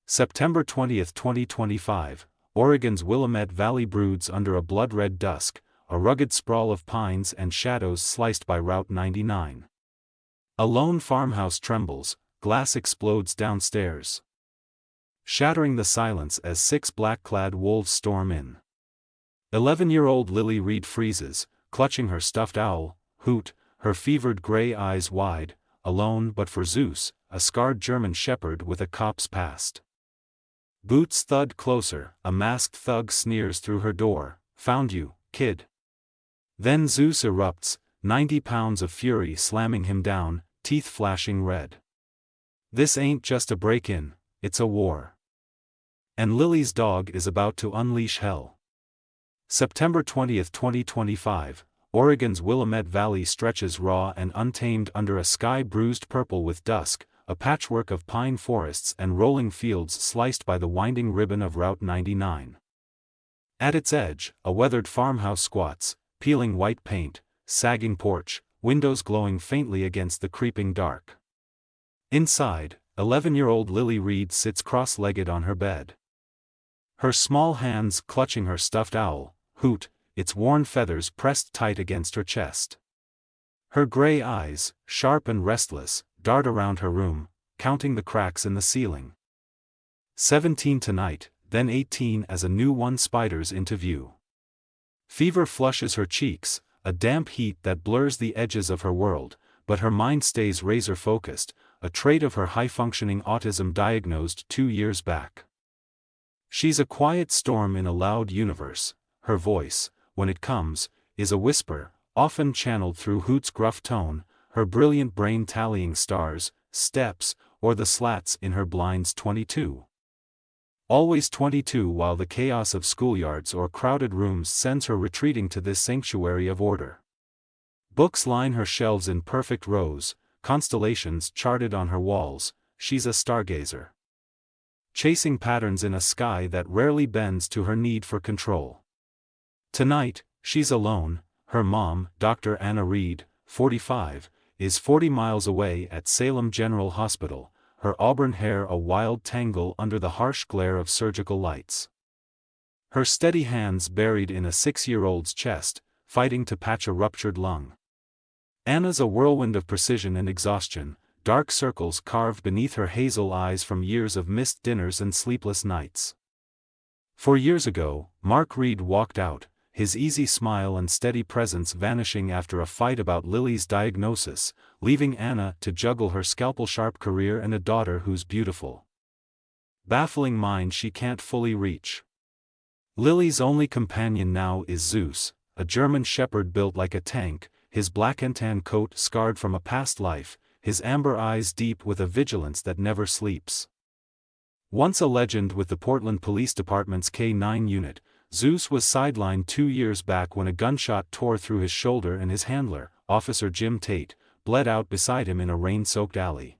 September 20, 2025, Oregon's Willamette Valley broods under a blood-red dusk, a rugged sprawl of pines and shadows sliced by Route 99. A lone farmhouse trembles, glass explodes downstairs, shattering the silence as 6 black-clad wolves storm in. 11-year-old Lily Reed freezes, clutching her stuffed owl, Hoot, her fevered gray eyes wide, alone but for Zeus, a scarred German shepherd with a cop's past. Boots thud closer, a masked thug sneers through her door, "Found you, kid." Then Zeus erupts, 90 pounds of fury slamming him down, teeth flashing red. This ain't just a break-in, it's a war. And Lily's dog is about to unleash hell. September 20, 2025, Oregon's Willamette Valley stretches raw and untamed under a sky bruised purple with dusk, a patchwork of pine forests and rolling fields sliced by the winding ribbon of Route 99. At its edge, a weathered farmhouse squats, peeling white paint, sagging porch, windows glowing faintly against the creeping dark. Inside, 11-year-old Lily Reed sits cross-legged on her bed, her small hands clutching her stuffed owl, Hoot, its worn feathers pressed tight against her chest. Her gray eyes, sharp and restless, dart around her room, counting the cracks in the ceiling. 17 tonight, then 18 as a new one spiders into view. Fever flushes her cheeks, a damp heat that blurs the edges of her world, but her mind stays razor-focused, a trait of her high-functioning autism diagnosed 2 years back. She's a quiet storm in a loud universe. Her voice, when it comes, is a whisper, often channeled through Hoot's gruff tone, her brilliant brain tallying stars, steps, or the slats in her blinds 22. Always 22 while the chaos of schoolyards or crowded rooms sends her retreating to this sanctuary of order. Books line her shelves in perfect rows, constellations charted on her walls, she's a stargazer, chasing patterns in a sky that rarely bends to her need for control. Tonight, she's alone. Her mom, Dr. Anna Reed, 45, is 40 miles away at Salem General Hospital, her auburn hair a wild tangle under the harsh glare of surgical lights. Her steady hands buried in a 6-year-old's chest, fighting to patch a ruptured lung. Anna's a whirlwind of precision and exhaustion, dark circles carved beneath her hazel eyes from years of missed dinners and sleepless nights. 4 years ago, Mark Reed walked out, his easy smile and steady presence vanishing after a fight about Lily's diagnosis, leaving Anna to juggle her scalpel-sharp career and a daughter whose beautiful, baffling mind she can't fully reach. Lily's only companion now is Zeus, a German shepherd built like a tank, his black and tan coat scarred from a past life, his amber eyes deep with a vigilance that never sleeps. Once a legend with the Portland Police Department's K-9 unit, Zeus was sidelined 2 years back when a gunshot tore through his shoulder and his handler, Officer Jim Tate, bled out beside him in a rain-soaked alley.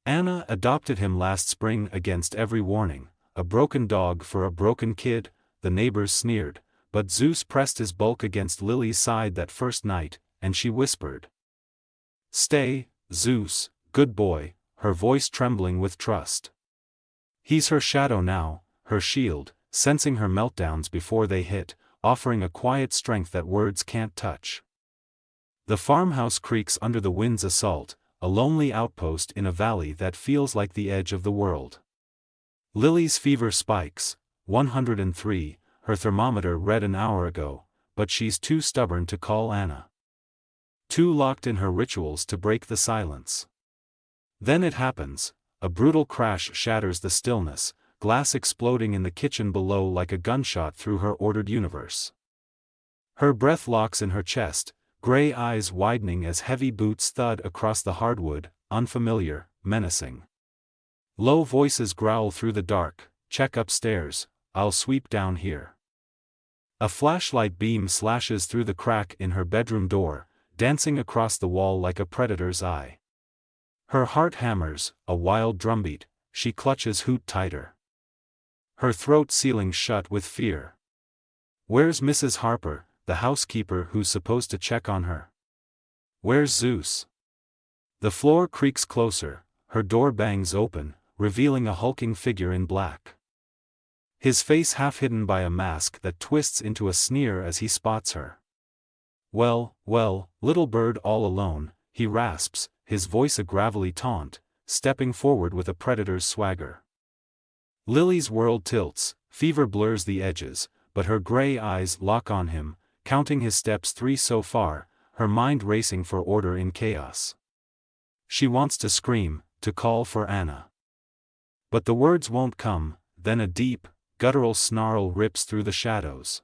Anna adopted him last spring against every warning, a broken dog for a broken kid, the neighbors sneered, but Zeus pressed his bulk against Lily's side that first night, and she whispered, "Stay, Zeus, good boy," her voice trembling with trust. He's her shadow now, her shield, sensing her meltdowns before they hit, offering a quiet strength that words can't touch. The farmhouse creaks under the wind's assault, a lonely outpost in a valley that feels like the edge of the world. Lily's fever spikes, 103, her thermometer read an hour ago, but she's too stubborn to call Anna. Too locked in her rituals to break the silence. Then it happens, a brutal crash shatters the stillness, glass exploding in the kitchen below like a gunshot through her ordered universe. Her breath locks in her chest, gray eyes widening as heavy boots thud across the hardwood, unfamiliar, menacing. Low voices growl through the dark, "Check upstairs, I'll sweep down here." A flashlight beam slashes through the crack in her bedroom door, dancing across the wall like a predator's eye. Her heart hammers, a wild drumbeat, she clutches Hoot tighter, her throat sealing shut with fear. Where's Mrs. Harper, the housekeeper who's supposed to check on her? Where's Zeus? The floor creaks closer, her door bangs open, revealing a hulking figure in black. His face half hidden by a mask that twists into a sneer as he spots her. "Well, well, little bird all alone," he rasps, his voice a gravelly taunt, stepping forward with a predator's swagger. Lily's world tilts, fever blurs the edges, but her gray eyes lock on him, counting his steps 3 so far, her mind racing for order in chaos. She wants to scream, to call for Anna. But the words won't come, then a deep, guttural snarl rips through the shadows.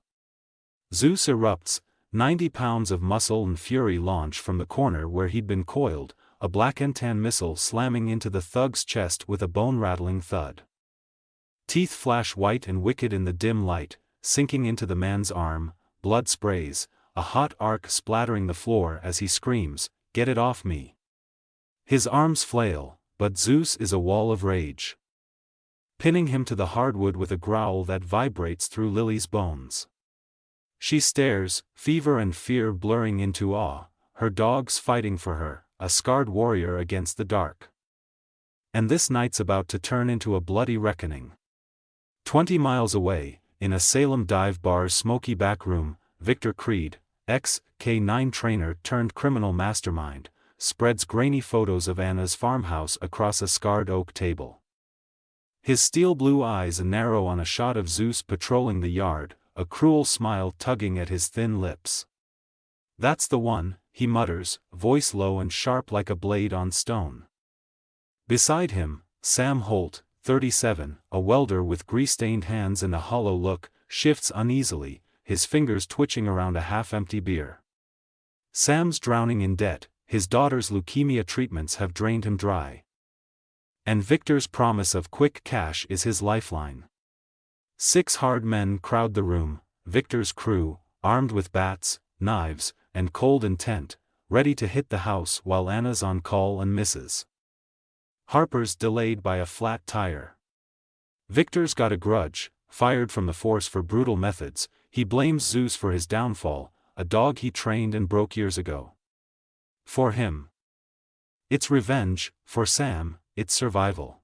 Zeus erupts, 90 pounds of muscle and fury launch from the corner where he'd been coiled, a black N-10 missile slamming into the thug's chest with a bone-rattling thud. Teeth flash white and wicked in the dim light, sinking into the man's arm, blood sprays, a hot arc splattering the floor as he screams, "Get it off me!" His arms flail, but Zeus is a wall of rage, pinning him to the hardwood with a growl that vibrates through Lily's bones. She stares, fever and fear blurring into awe, her dogs fighting for her, a scarred warrior against the dark. And this night's about to turn into a bloody reckoning. 20 miles away, in a Salem dive bar's smoky back room, Victor Creed, ex-K9 trainer turned criminal mastermind, spreads grainy photos of Anna's farmhouse across a scarred oak table. His steel blue eyes narrow on a shot of Zeus patrolling the yard, a cruel smile tugging at his thin lips. "That's the one," he mutters, voice low and sharp like a blade on stone. Beside him, Sam Holt, 37, a welder with grease-stained hands and a hollow look, shifts uneasily, his fingers twitching around a half-empty beer. Sam's drowning in debt, his daughter's leukemia treatments have drained him dry. And Victor's promise of quick cash is his lifeline. 6 hard men crowd the room, Victor's crew, armed with bats, knives, and cold intent, ready to hit the house while Anna's on call and misses. Harper's delayed by a flat tire. Victor's got a grudge, fired from the force for brutal methods, he blames Zeus for his downfall, a dog he trained and broke years ago. For him, it's revenge, for Sam, it's survival.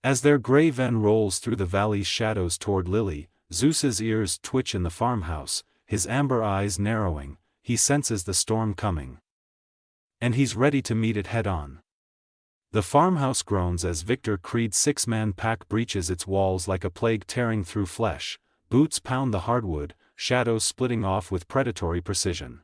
As their gray van rolls through the valley's shadows toward Lily, Zeus's ears twitch in the farmhouse, his amber eyes narrowing, he senses the storm coming. And he's ready to meet it head-on. The farmhouse groans as Victor Creed's 6-man pack breaches its walls like a plague tearing through flesh, boots pound the hardwood, shadows splitting off with predatory precision.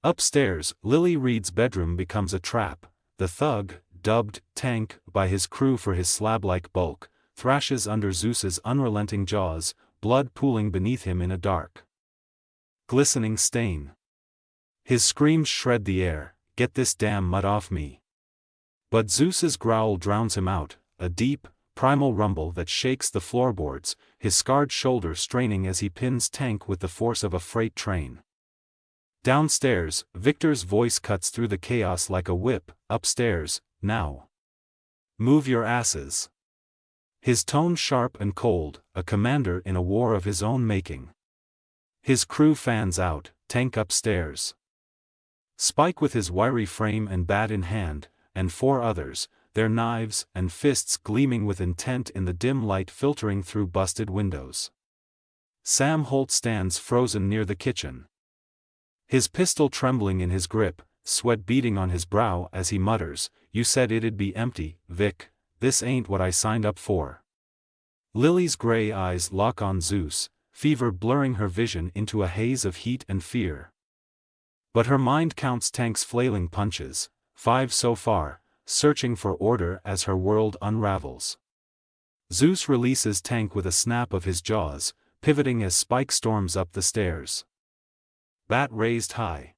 Upstairs, Lily Reed's bedroom becomes a trap. The thug, dubbed Tank by his crew for his slab-like bulk, thrashes under Zeus's unrelenting jaws, blood pooling beneath him in a dark, glistening stain. His screams shred the air, "Get this damn mud off me!" But Zeus's growl drowns him out, a deep, primal rumble that shakes the floorboards, his scarred shoulder straining as he pins Tank with the force of a freight train. Downstairs, Victor's voice cuts through the chaos like a whip. "Upstairs, now. Move your asses." His tone sharp and cold, a commander in a war of his own making. His crew fans out, Tank upstairs. Spike with his wiry frame and bat in hand, and 4 others, their knives and fists gleaming with intent in the dim light filtering through busted windows. Sam Holt stands frozen near the kitchen, his pistol trembling in his grip, sweat beading on his brow as he mutters, "You said it'd be empty, Vic, this ain't what I signed up for." Lily's gray eyes lock on Zeus, fever blurring her vision into a haze of heat and fear. But her mind counts Tank's flailing punches, 5 so far, searching for order as her world unravels. Zeus releases Tank with a snap of his jaws, pivoting as Spike storms up the stairs. Bat raised high.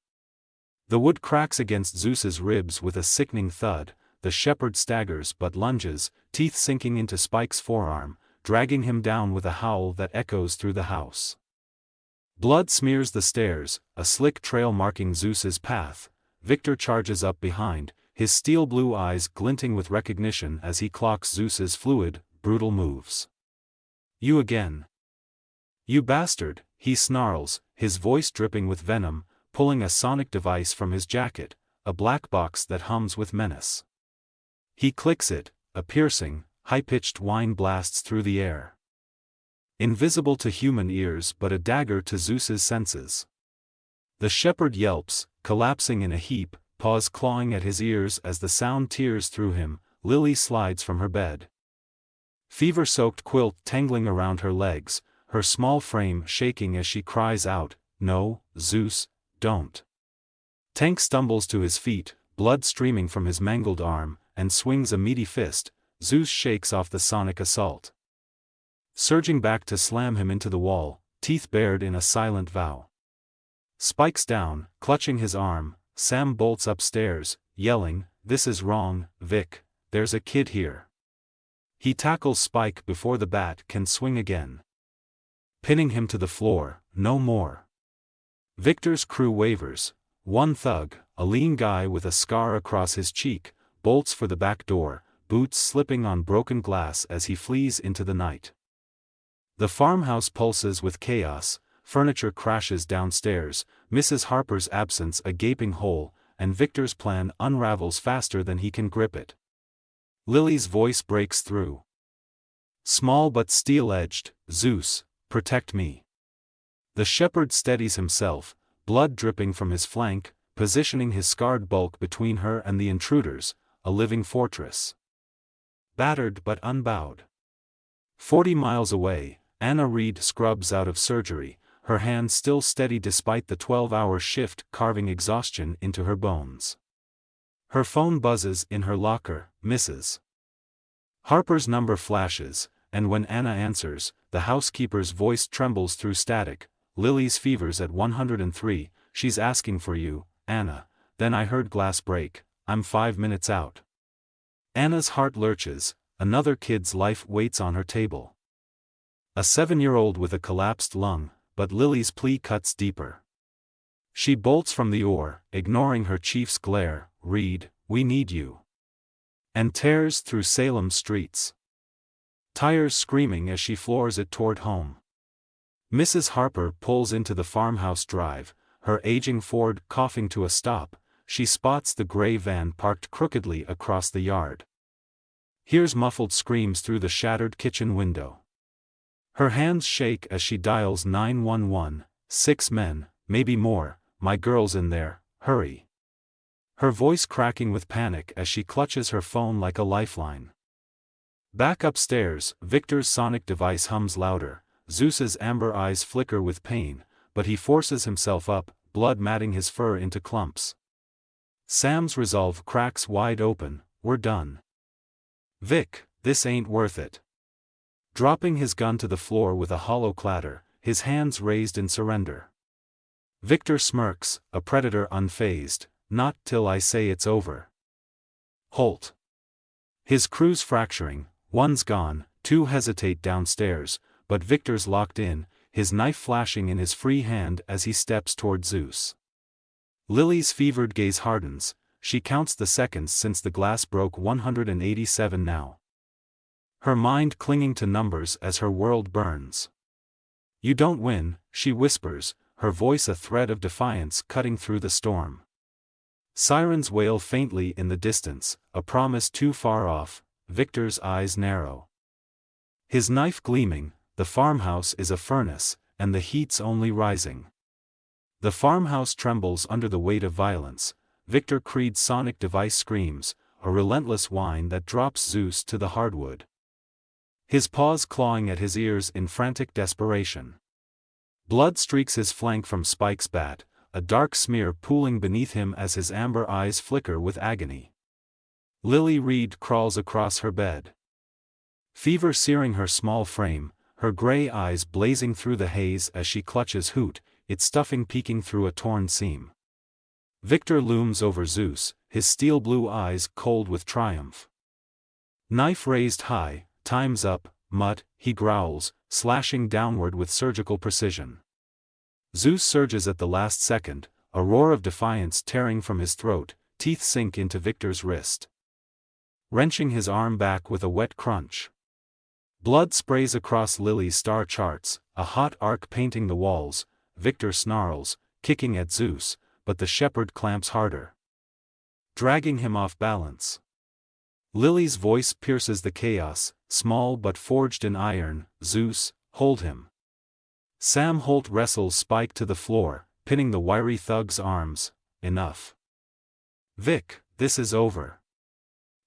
The wood cracks against Zeus's ribs with a sickening thud, the shepherd staggers but lunges, teeth sinking into Spike's forearm, dragging him down with a howl that echoes through the house. Blood smears the stairs, a slick trail marking Zeus's path. Victor charges up behind, his steel blue eyes glinting with recognition as he clocks Zeus's fluid, brutal moves. "You again. You bastard," he snarls, his voice dripping with venom, pulling a sonic device from his jacket, a black box that hums with menace. He clicks it, a piercing, high-pitched whine blasts through the air. Invisible to human ears but a dagger to Zeus's senses. The shepherd yelps, collapsing in a heap, paws clawing at his ears as the sound tears through him. Lily slides from her bed. Fever-soaked quilt tangling around her legs, her small frame shaking as she cries out, "No, Zeus, don't." Tank stumbles to his feet, blood streaming from his mangled arm, and swings a meaty fist. Zeus shakes off the sonic assault. Surging back to slam him into the wall, teeth bared in a silent vow. Spikes down, clutching his arm, Sam bolts upstairs, yelling, "This is wrong, Vic, there's a kid here." He tackles Spike before the bat can swing again. Pinning him to the floor, no more. Victor's crew wavers. One thug, a lean guy with a scar across his cheek, bolts for the back door, boots slipping on broken glass as he flees into the night. The farmhouse pulses with chaos, furniture crashes downstairs, Mrs. Harper's absence a gaping hole, and Victor's plan unravels faster than he can grip it. Lily's voice breaks through. Small but steel-edged, "Zeus, protect me." The shepherd steadies himself, blood dripping from his flank, positioning his scarred bulk between her and the intruders, a living fortress. Battered but unbowed. 40 miles away, Anna Reed scrubs out of surgery, her hand still steady despite the 12-hour shift carving exhaustion into her bones. Her phone buzzes in her locker, Mrs. Harper's number flashes, and when Anna answers, the housekeeper's voice trembles through static. "Lily's fever's at 103, she's asking for you, Anna. Then I heard glass break, I'm 5 minutes out." Anna's heart lurches, another kid's life waits on her table. A 7-year-old with a collapsed lung, but Lily's plea cuts deeper. She bolts from the oar, ignoring her chief's glare, "Reed, we need you." And tears through Salem streets. Tires screaming as she floors it toward home. Mrs. Harper pulls into the farmhouse drive, her aging Ford coughing to a stop. She spots the gray van parked crookedly across the yard. Hears muffled screams through the shattered kitchen window. Her hands shake as she dials 911, 6 men, maybe more, "My girl's in there, hurry." Her voice cracking with panic as she clutches her phone like a lifeline. Back upstairs, Victor's sonic device hums louder, Zeus's amber eyes flicker with pain, but he forces himself up, blood matting his fur into clumps. Sam's resolve cracks wide open, "We're done. Vic, this ain't worth it." Dropping his gun to the floor with a hollow clatter, his hands raised in surrender. Victor smirks, a predator unfazed, "Not till I say it's over." Holt. His crew's fracturing, one's gone, two hesitate downstairs, but Victor's locked in, his knife flashing in his free hand as he steps toward Zeus. Lily's fevered gaze hardens, she counts the seconds since the glass broke, 187 now. Her mind clinging to numbers as her world burns. "You don't win," she whispers, her voice a thread of defiance cutting through the storm. Sirens wail faintly in the distance, a promise too far off. Victor's eyes narrow. His knife gleaming, the farmhouse is a furnace, and the heat's only rising. The farmhouse trembles under the weight of violence. Victor Creed's sonic device screams, a relentless whine that drops Zeus to the hardwood. His paws clawing at his ears in frantic desperation. Blood streaks his flank from Spike's bat, a dark smear pooling beneath him as his amber eyes flicker with agony. Lily Reed crawls across her bed. Fever searing her small frame, her gray eyes blazing through the haze as she clutches Hoot, its stuffing peeking through a torn seam. Victor looms over Zeus, his steel blue eyes cold with triumph. Knife raised high, "Time's up, mutt," he growls, slashing downward with surgical precision. Zeus surges at the last second, a roar of defiance tearing from his throat, teeth sink into Victor's wrist. Wrenching his arm back with a wet crunch. Blood sprays across Lily's star charts, a hot arc painting the walls. Victor snarls, kicking at Zeus, but the shepherd clamps harder, dragging him off balance. Lily's voice pierces the chaos, small but forged in iron. Zeus, hold him. Sam Holt wrestles Spike to the floor, pinning the wiry thug's arms. Enough. Vic, this is over.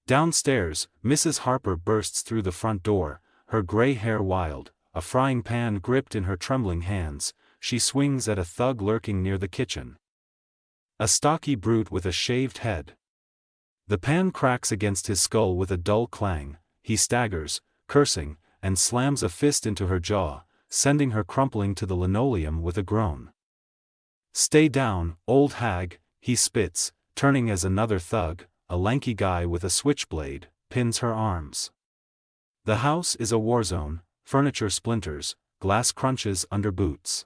Downstairs, Mrs. Harper bursts through the front door, her gray hair wild, a frying pan gripped in her trembling hands. She swings at a thug lurking near the kitchen. A stocky brute with a shaved head. The pan cracks against his skull with a dull clang. He staggers, cursing, and slams a fist into her jaw, sending her crumpling to the linoleum with a groan. Stay down, old hag, he spits, turning as another thug, a lanky guy with a switchblade, pins her arms. The house is a war zone, furniture splinters, glass crunches under boots.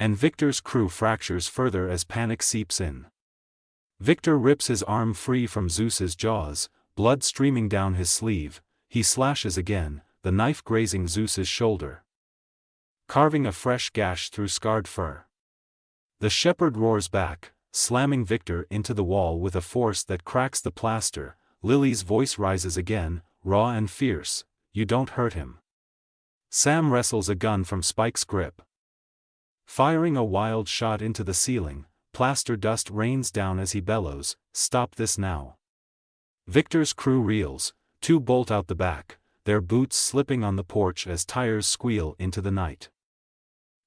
And Victor's crew fractures further as panic seeps in. Victor rips his arm free from Zeus's jaws, blood streaming down his sleeve. He slashes again, the knife grazing Zeus's shoulder, carving a fresh gash through scarred fur. The shepherd roars back, slamming Victor into the wall with a force that cracks the plaster. Lily's voice rises again, raw and fierce. You don't hurt him. Sam wrestles a gun from Spike's grip, firing a wild shot into the ceiling. Plaster dust rains down as he bellows, stop this now. Victor's crew reels, two bolt out the back, their boots slipping on the porch as tires squeal into the night.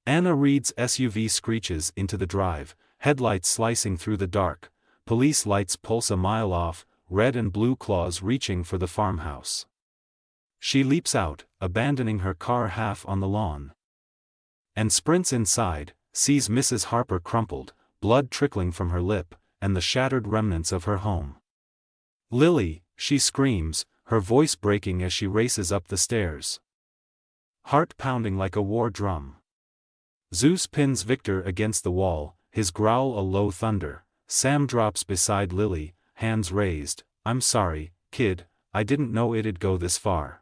Anna Reed's SUV screeches into the drive, headlights slicing through the dark. Police lights pulse a mile off, red and blue claws reaching for the farmhouse. She leaps out, abandoning her car half on the lawn, and sprints inside, sees Mrs. Harper crumpled, blood trickling from her lip, and the shattered remnants of her home. Lily, she screams, her voice breaking as she races up the stairs, heart pounding like a war drum. Zeus pins Victor against the wall, his growl a low thunder. Sam drops beside Lily, hands raised. I'm sorry, kid, I didn't know it'd go this far.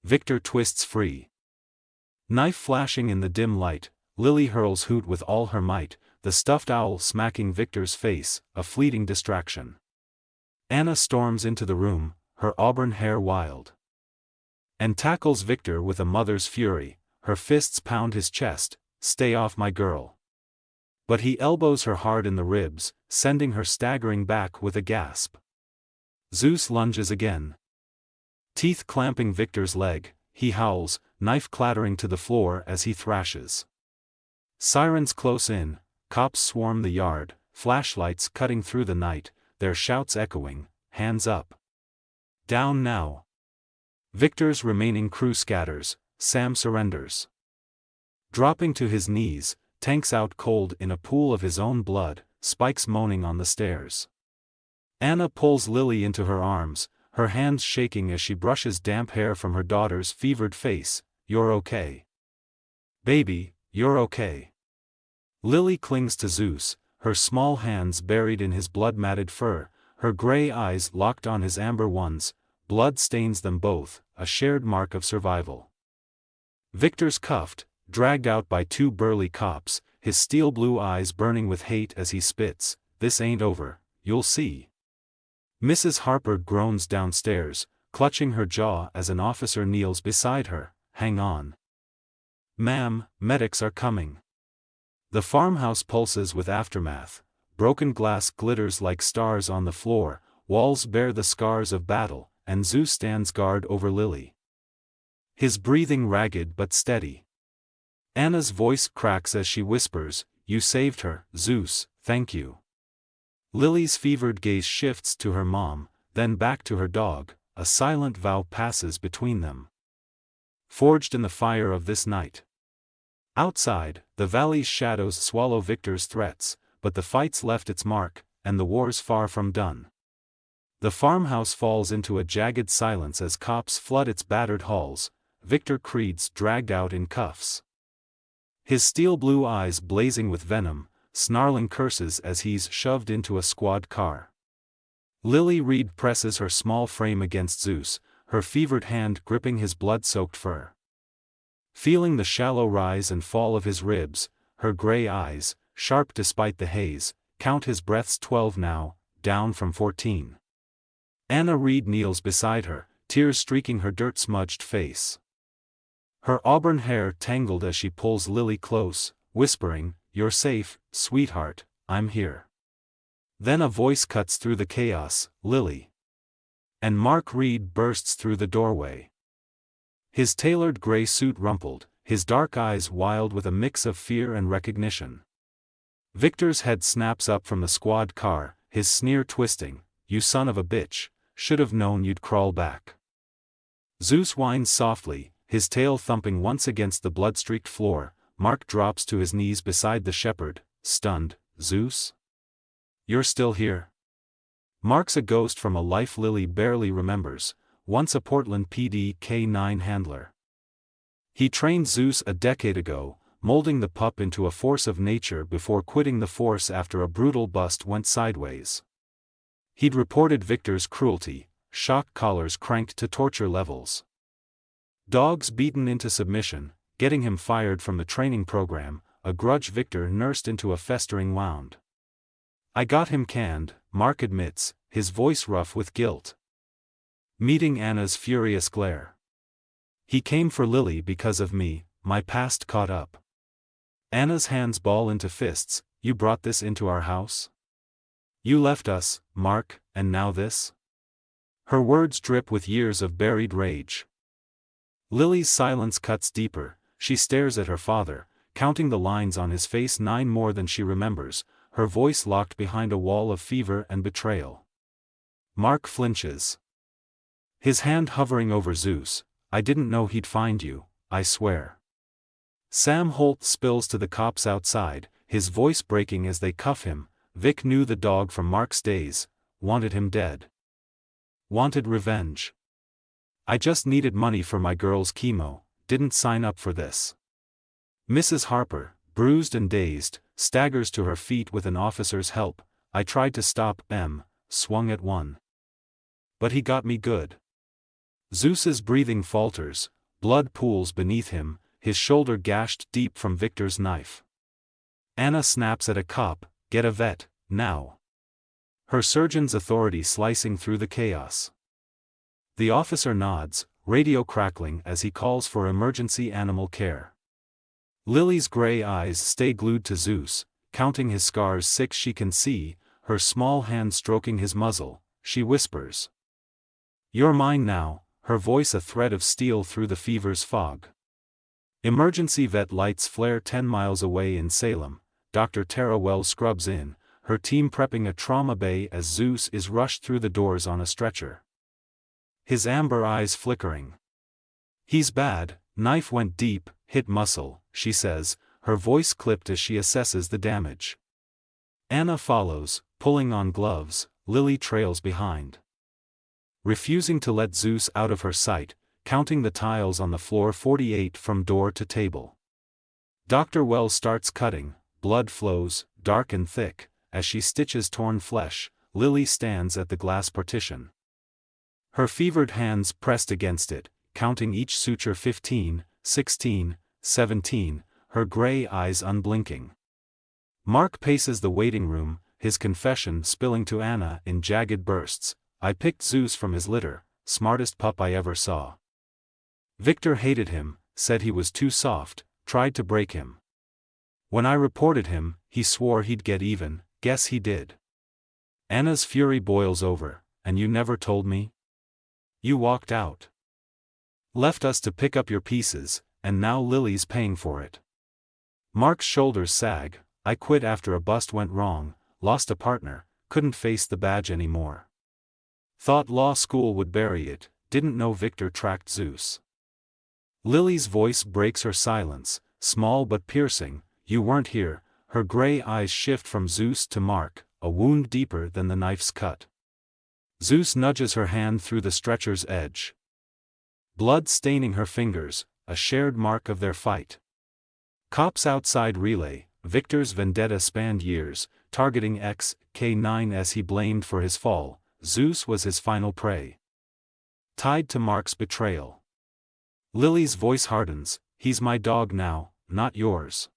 Victor twists free. Knife flashing in the dim light, Lily hurls Hoot with all her might, the stuffed owl smacking Victor's face, a fleeting distraction. Anna storms into the room, her auburn hair wild, and tackles Victor with a mother's fury. Her fists pound his chest. Stay off my girl. But he elbows her hard in the ribs, sending her staggering back with a gasp. Zeus lunges again, teeth clamping Victor's leg. He howls, knife clattering to the floor as he thrashes. Sirens close in, cops swarm the yard, flashlights cutting through the night, their shouts echoing, hands up. Down now. Victor's remaining crew scatters, Sam surrenders. Dropping to his knees, tanks out cold in a pool of his own blood, Spike's moaning on the stairs. Anna pulls Lily into her arms, her hands shaking as she brushes damp hair from her daughter's fevered face. You're okay. Baby, you're okay. Lily clings to Zeus, her small hands buried in his blood-matted fur, her gray eyes locked on his amber ones. Blood stains them both, a shared mark of survival. Victor's cuffed, dragged out by two burly cops, his steel blue eyes burning with hate as he spits. This ain't over, you'll see. Mrs. Harper groans downstairs, clutching her jaw as an officer kneels beside her. Hang on. Ma'am, medics are coming. The farmhouse pulses with aftermath. Broken glass glitters like stars on the floor, walls bear the scars of battle, and Zeus stands guard over Lily, his breathing ragged but steady. Anna's voice cracks as she whispers, You saved her, Zeus, thank you. Lily's fevered gaze shifts to her mom, then back to her dog. A silent vow passes between them, forged in the fire of this night. Outside, the valley's shadows swallow Victor's threats, but the fight's left its mark, and the war's far from done. The farmhouse falls into a jagged silence as cops flood its battered halls. Victor Creed's dragged out in cuffs, his steel blue eyes blazing with venom, snarling curses as he's shoved into a squad car. Lily Reed presses her small frame against Zeus, her fevered hand gripping his blood-soaked fur. Feeling the shallow rise and fall of his ribs, her gray eyes, sharp despite the haze, count his breaths 12 now, down from 14. Anna Reed kneels beside her, tears streaking her dirt-smudged face. Her auburn hair tangled as she pulls Lily close, whispering, "You're safe, sweetheart, I'm here." Then a voice cuts through the chaos, "Lily." And Mark Reed bursts through the doorway. His tailored gray suit rumpled, his dark eyes wild with a mix of fear and recognition. Victor's head snaps up from the squad car, his sneer twisting, "You son of a bitch, should've known you'd crawl back." Zeus whines softly, his tail thumping once against the blood-streaked floor. Mark drops to his knees beside the shepherd, stunned. "Zeus? You're still here?" Mark's a ghost from a life Lily barely remembers, once a Portland PD K-9 handler. He trained Zeus a decade ago, molding the pup into a force of nature before quitting the force after a brutal bust went sideways. He'd reported Victor's cruelty, shock collars cranked to torture levels. Dogs beaten into submission, getting him fired from the training program, a grudge Victor nursed into a festering wound. "I got him canned," Mark admits, his voice rough with guilt. Meeting Anna's furious glare. "He came for Lily because of me, my past caught up." Anna's hands ball into fists. "You brought this into our house? You left us, Mark, and now this?" Her words drip with years of buried rage. Lily's silence cuts deeper. She stares at her father, counting the lines on his face, 9 more than she remembers, her voice locked behind a wall of fever and betrayal. Mark flinches. His hand hovering over Zeus. "I didn't know he'd find you, I swear." Sam Holt spills to the cops outside, his voice breaking as they cuff him. Vic knew the dog from Mark's days, wanted him dead. Wanted revenge. "I just needed money for my girl's chemo, didn't sign up for this." Mrs. Harper, bruised and dazed, staggers to her feet with an officer's help. "I tried to stop M, swung at one. But he got me good." Zeus's breathing falters, blood pools beneath him, his shoulder gashed deep from Victor's knife. Anna snaps at a cop, "Get a vet, now." Her surgeon's authority slicing through the chaos. The officer nods, radio crackling as he calls for emergency animal care. Lily's gray eyes stay glued to Zeus, counting his scars 6 she can see, her small hand stroking his muzzle. She whispers, "You're mine now," her voice a thread of steel through the fever's fog. Emergency vet lights flare 10 miles away in Salem. Dr. Tara Wells scrubs in, her team prepping a trauma bay as Zeus is rushed through the doors on a stretcher. His amber eyes flickering. "He's bad, knife went deep, hit muscle," she says, her voice clipped as she assesses the damage. Anna follows, pulling on gloves. Lily trails behind. Refusing to let Zeus out of her sight, counting the tiles on the floor, 48 from door to table. Dr. Wells starts cutting, blood flows, dark and thick, as she stitches torn flesh. Lily stands at the glass partition. Her fevered hands pressed against it, counting each suture, 15, 16, 17, her gray eyes unblinking. Mark paces the waiting room, his confession spilling to Anna in jagged bursts. "I picked Zeus from his litter, smartest pup I ever saw. Victor hated him, said he was too soft, tried to break him. When I reported him, he swore he'd get even, guess he did." Anna's fury boils over. "And you never told me? You walked out. Left us to pick up your pieces, and now Lily's paying for it." Mark's shoulders sag. "I quit after a bust went wrong, lost a partner, couldn't face the badge anymore. Thought law school would bury it, didn't know Victor tracked Zeus." Lily's voice breaks her silence, small but piercing. "You weren't here." Her gray eyes shift from Zeus to Mark, a wound deeper than the knife's cut. Zeus nudges her hand through the stretcher's edge. Blood staining her fingers, a shared mark of their fight. Cops outside relay. Victor's vendetta spanned years, targeting K-9 as he blamed for his fall. Zeus was his final prey. Tied to Mark's betrayal. Lily's voice hardens. "He's my dog now, not yours."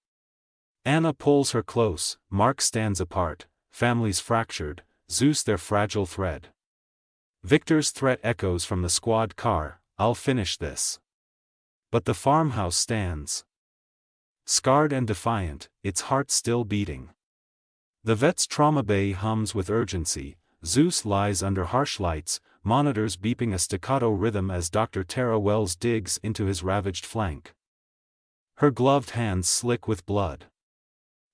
Anna pulls her close. Mark stands apart, families fractured, Zeus their fragile thread. Victor's threat echoes from the squad car, I'll finish this. But the farmhouse stands. Scarred and defiant, its heart still beating. The vet's trauma bay hums with urgency. Zeus lies under harsh lights, monitors beeping a staccato rhythm as Dr. Tara Wells digs into his ravaged flank. Her gloved hands slick with blood.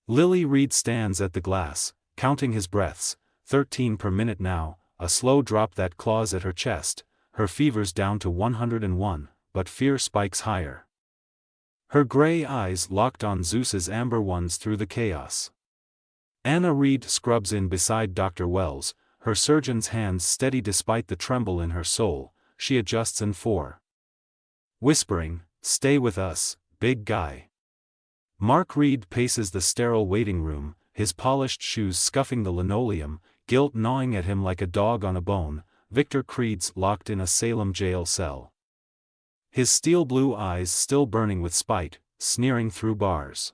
Lily Reed stands at the glass, counting his breaths, 13 per minute now, a slow drop that claws at her chest. Her fever's down to 101, but fear spikes higher. Her gray eyes locked on Zeus's amber ones through the chaos. Anna Reed scrubs in beside Dr. Wells, her surgeon's hands steady despite the tremble in her soul. She adjusts and whispering, "Stay with us, big guy." Mark Reed paces the sterile waiting room, his polished shoes scuffing the linoleum, guilt gnawing at him like a dog on a bone. Victor Creed's locked in a Salem jail cell. His steel-blue eyes still burning with spite, sneering through bars.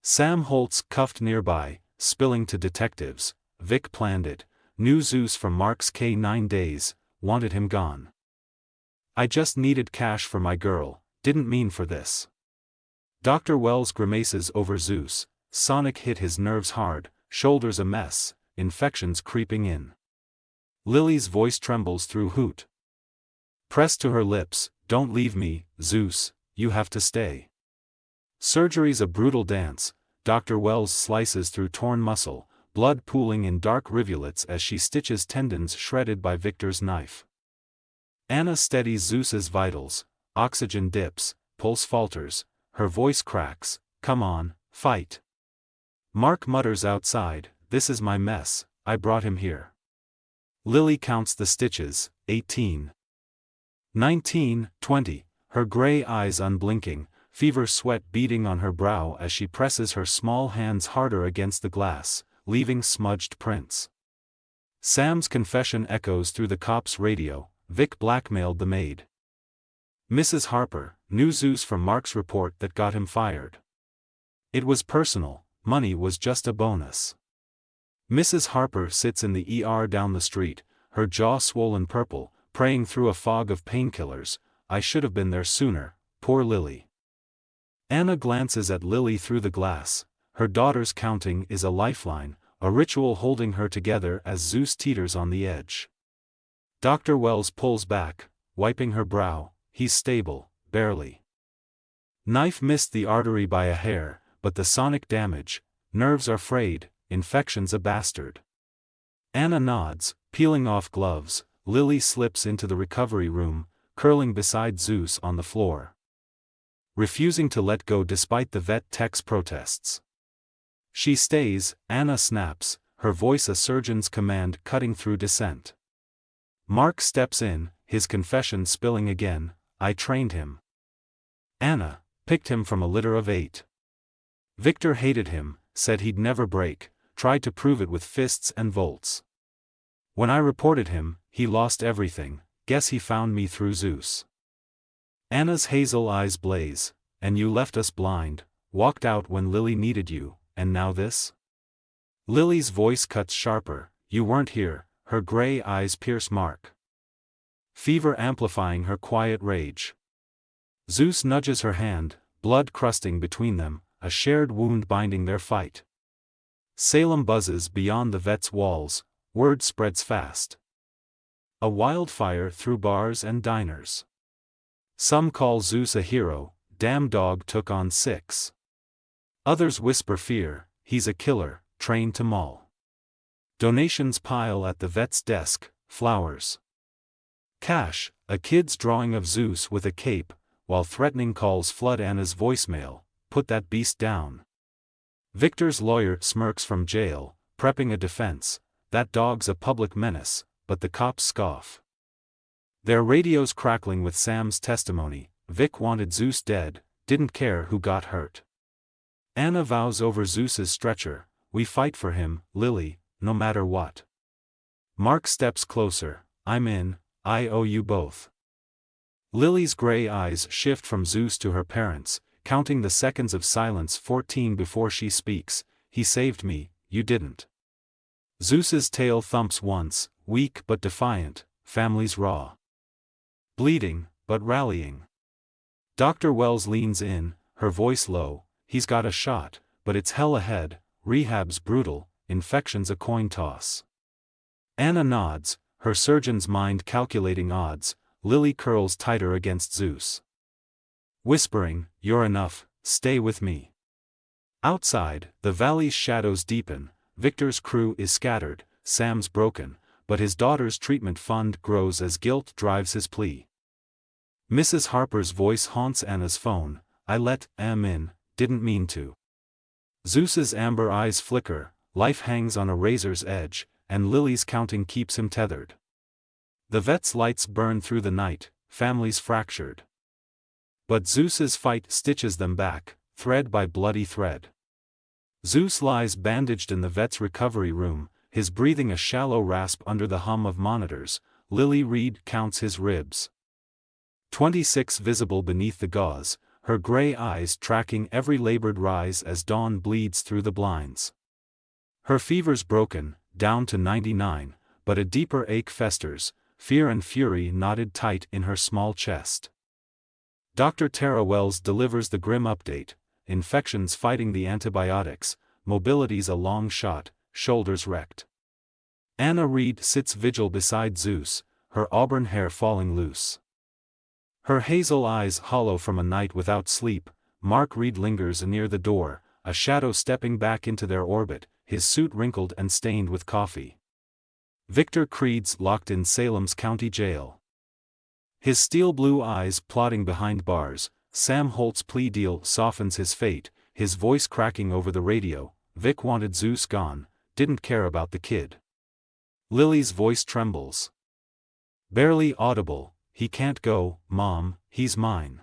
Sam Holtz cuffed nearby, spilling to detectives. Vic planned it, knew Zeus from Mark's K9 days, wanted him gone. "I just needed cash for my girl, didn't mean for this." Dr. Wells grimaces over Zeus. Sonic hit his nerves hard, shoulders a mess, infections creeping in. Lily's voice trembles through hoot. Pressed to her lips, "Don't leave me, Zeus, you have to stay." Surgery's a brutal dance. Dr. Wells slices through torn muscle, blood pooling in dark rivulets as she stitches tendons shredded by Victor's knife. Anna steadies Zeus's vitals, oxygen dips, pulse falters, her voice cracks, "Come on, fight." Mark mutters outside, "This is my mess, I brought him here." Lily counts the stitches, 18. 19, 20, her gray eyes unblinking, fever sweat beading on her brow as she presses her small hands harder against the glass, leaving smudged prints. Sam's confession echoes through the cop's radio. Vic blackmailed the maid. Mrs. Harper knew Zeus from Mark's report that got him fired. It was personal, money was just a bonus. Mrs. Harper sits in the ER down the street, her jaw swollen purple, praying through a fog of painkillers. "I should have been there sooner, poor Lily." Anna glances at Lily through the glass. Her daughter's counting is a lifeline, a ritual holding her together as Zeus teeters on the edge. Dr. Wells pulls back, wiping her brow. "He's stable, barely." Knife missed the artery by a hair, but the sonic damage, nerves are frayed, infection's a bastard. Anna nods, peeling off gloves. Lily slips into the recovery room, curling beside Zeus on the floor, refusing to let go despite the vet tech's protests. She stays, Anna snaps, her voice a surgeon's command cutting through dissent. Mark steps in, his confession spilling again, "I trained him." Anna picked him from a litter of 8. Victor hated him, said he'd never break, tried to prove it with fists and volts. "When I reported him, he lost everything, guess he found me through Zeus." Anna's hazel eyes blaze, "And you left us blind, walked out when Lily needed you, and now this?" Lily's voice cuts sharper, "You weren't here," her gray eyes pierce Mark. Fever amplifying her quiet rage. Zeus nudges her hand, blood crusting between them, a shared wound binding their fight. Salem buzzes beyond the vet's walls, word spreads fast. A wildfire through bars and diners. Some call Zeus a hero, "Damn dog took on 6. Others whisper fear, "He's a killer, trained to maul." Donations pile at the vet's desk, flowers. Cash, a kid's drawing of Zeus with a cape, while threatening calls flood Anna's voicemail, "Put that beast down." Victor's lawyer smirks from jail, prepping a defense, "That dog's a public menace," but the cops scoff. Their radios crackling with Sam's testimony. Vic wanted Zeus dead, didn't care who got hurt. Anna vows over Zeus's stretcher, "We fight for him, Lily, no matter what." Mark steps closer, "I'm in, I owe you both." Lily's gray eyes shift from Zeus to her parents, counting the seconds of silence, 14 before she speaks, "He saved me, you didn't." Zeus's tail thumps once, weak but defiant, families raw. Bleeding, but rallying. Dr. Wells leans in, her voice low, he's got a shot, but it's hell ahead, rehab's brutal, infection's a coin toss. Anna nods, her surgeon's mind calculating odds. Lily curls tighter against Zeus. Whispering, "You're enough, stay with me." Outside, the valley's shadows deepen, Victor's crew is scattered, Sam's broken, but his daughter's treatment fund grows as guilt drives his plea. Mrs. Harper's voice haunts Anna's phone, "I let Em in, didn't mean to." Zeus's amber eyes flicker, life hangs on a razor's edge, and Lily's counting keeps him tethered. The vet's lights burn through the night, families fractured. But Zeus's fight stitches them back, thread by bloody thread. Zeus lies bandaged in the vet's recovery room, his breathing a shallow rasp under the hum of monitors. Lily Reed counts his ribs. 26 visible beneath the gauze, her gray eyes tracking every labored rise as dawn bleeds through the blinds. Her fever's broken, down to 99, but a deeper ache festers, fear and fury knotted tight in her small chest. Dr. Tara Wells delivers the grim update, infections fighting the antibiotics, mobility's a long shot, shoulders wrecked. Anna Reed sits vigil beside Zeus, her auburn hair falling loose. Her hazel eyes hollow from a night without sleep. Mark Reed lingers near the door, a shadow stepping back into their orbit, his suit wrinkled and stained with coffee. Victor Creed's locked in Salem's county jail. His steel-blue eyes plotting behind bars. Sam Holt's plea deal softens his fate, his voice cracking over the radio. Vic wanted Zeus gone, didn't care about the kid. Lily's voice trembles. Barely audible, "He can't go, Mom, he's mine."